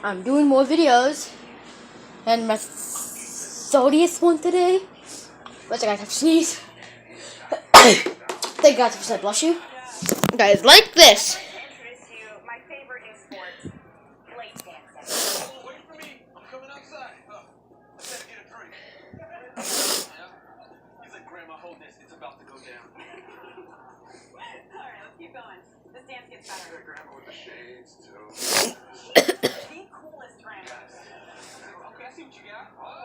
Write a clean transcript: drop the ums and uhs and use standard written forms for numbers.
I'm doing more videos. And my saltiest one today. Which I guys have to sneeze. Thank God for said bless you. Guys, like this. It's about to go down. Alright, let's keep going. This dance gets better. Grandma with the shades, too. The coolest friend. Okay, I see what you got.